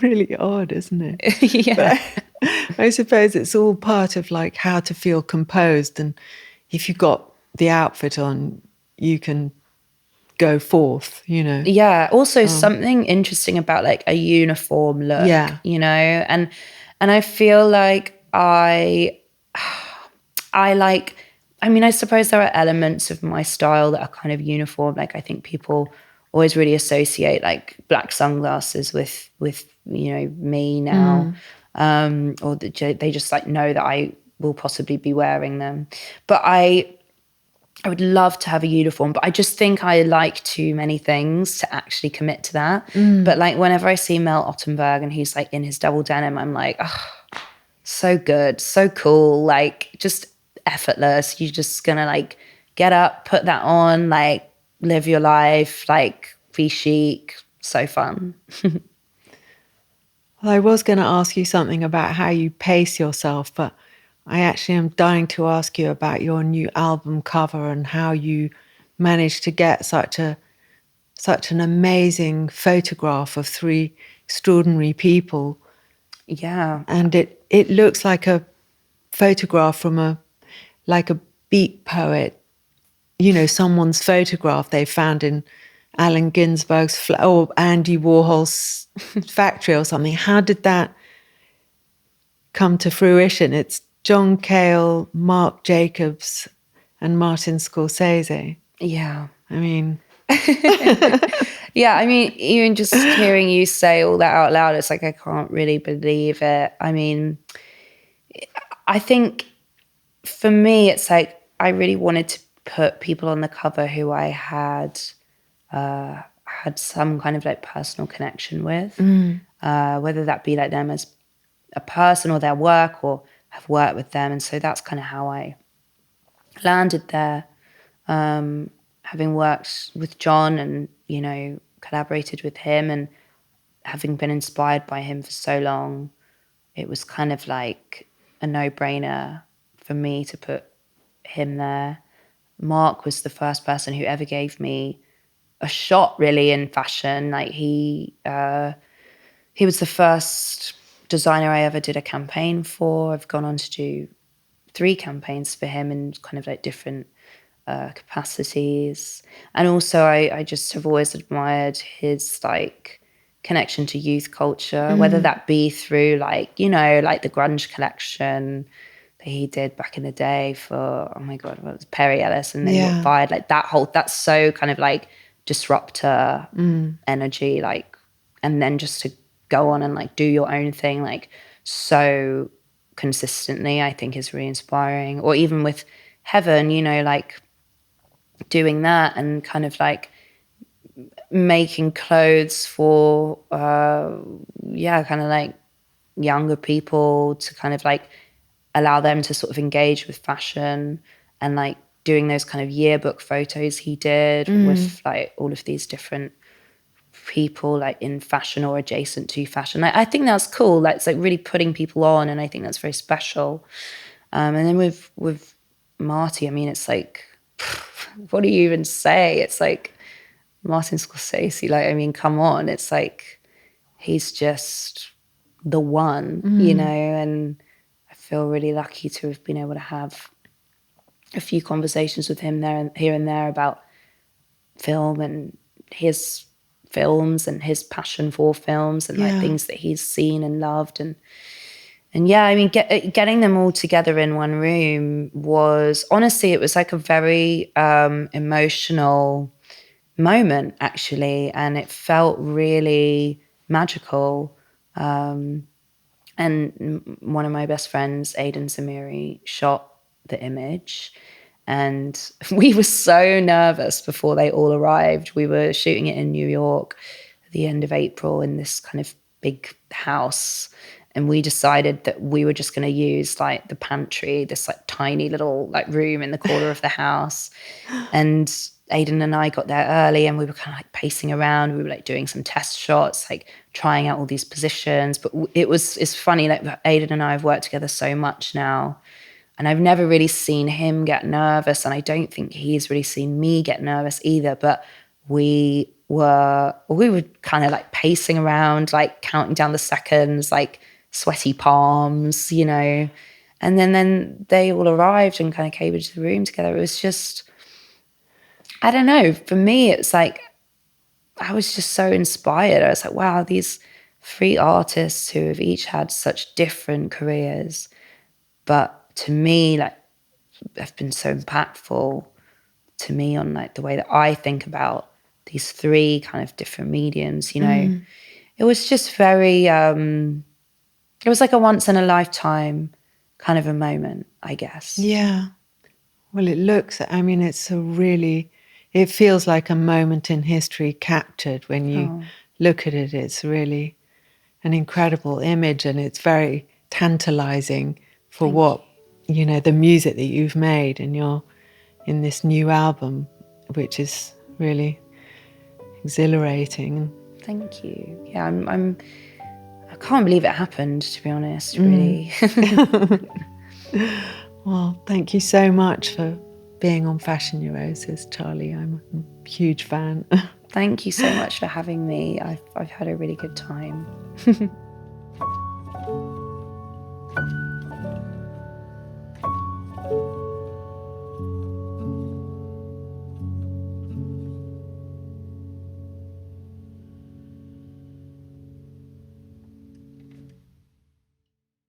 really odd, isn't it? Yeah. But I suppose it's all part of like how to feel composed. And if you've got the outfit on, you can go forth, you know? Yeah. Also, something interesting about like a uniform look, you know? And I feel like I like, I mean, I suppose there are elements of my style that are kind of uniform. Like, I think people always really associate like black sunglasses with you know, me now, or they just like know that I will possibly be wearing them. But I would love to have a uniform, but I just think I like too many things to actually commit to that. But like, whenever I see Mel Ottenberg and he's like in his double denim, I'm like, oh, so good, so cool, like just effortless. You're just gonna like get up, put that on, like live your life, like be chic, so fun. Well, I was going to ask you something about how you pace yourself, but I actually am dying to ask you about your new album cover and how you managed to get such an amazing photograph of three extraordinary people. Yeah. And it looks like a photograph from a beat poet, you know, someone's photograph they found in Allen Ginsberg's or Andy Warhol's factory or something. How did that come to fruition? It's John Cale, Marc Jacobs, and Martin Scorsese. Yeah. I mean... Yeah, I mean, even just hearing you say all that out loud, it's like, I can't really believe it. I mean, I think for me, it's like, I really wanted to put people on the cover who I had some kind of like personal connection with, whether that be like them as a person or their work, or have worked with them. And so that's kind of how I landed there. Having worked with John and, you know, collaborated with him, and having been inspired by him for so long, it was kind of like a no-brainer for me to put him there. Mark was the first person who ever gave me a shot really in fashion. Like, he was the first designer I ever did a campaign for. I've gone on to do 3 campaigns for him in kind of like different capacities. And also I just have always admired his like connection to youth culture, whether that be through like, you know, like the grunge collection that he did back in the day for, oh my God, what was it, Perry Ellis, and then got fired. Like that's so kind of like disruptor energy, like, and then just to go on and like do your own thing like so consistently, I think is really inspiring. Or even with Heaven, you know, like doing that and kind of like making clothes for kind of like younger people, to kind of like allow them to sort of engage with fashion, and like doing those kind of yearbook photos he did with like all of these different people like in fashion or adjacent to fashion. I think that's cool. Like, it's like really putting people on, and I think that's very special. And then with Marty, I mean, it's like, what do you even say? It's like Martin Scorsese. Like, I mean, come on. It's like, he's just the one, you know, and I feel really lucky to have been able to have a few conversations with him here and there about film and his films and his passion for films and like things that he's seen and loved. And yeah, I mean, getting them all together in one room was, honestly, it was like a very emotional moment, actually. And it felt really magical. And one of my best friends, Aidan Zamiri, shot the image. And we were so nervous before they all arrived. We were shooting it in New York at the end of April in this kind of big house. And we decided that we were just going to use like the pantry, this like tiny little like room in the corner of the house. And Aidan and I got there early and we were kind of like pacing around. We were like doing some test shots, like trying out all these positions. But it's funny, like Aidan and I have worked together so much now. And I've never really seen him get nervous. And I don't think he's really seen me get nervous either. But we were kind of like pacing around, like counting down the seconds, like sweaty palms, you know. And then they all arrived and kind of came into the room together. It was just, I don't know. For me, it's like, I was just so inspired. I was like, wow, these 3 artists who have each had such different careers, but to me, like, have been so impactful to me on like the way that I think about these 3 kind of different mediums, you know. It was just very, it was like a once in a lifetime kind of a moment, I guess. Yeah. Well, it feels like a moment in history captured when you look at it. It's really an incredible image, and it's very tantalizing for the music that you've made, and you're in this new album, which is really exhilarating. Thank you. Yeah, I can't believe it happened, to be honest, really. Well, thank you so much for being on Fashion Neurosis, Charli. I'm a huge fan. Thank you so much for having me. I've had a really good time.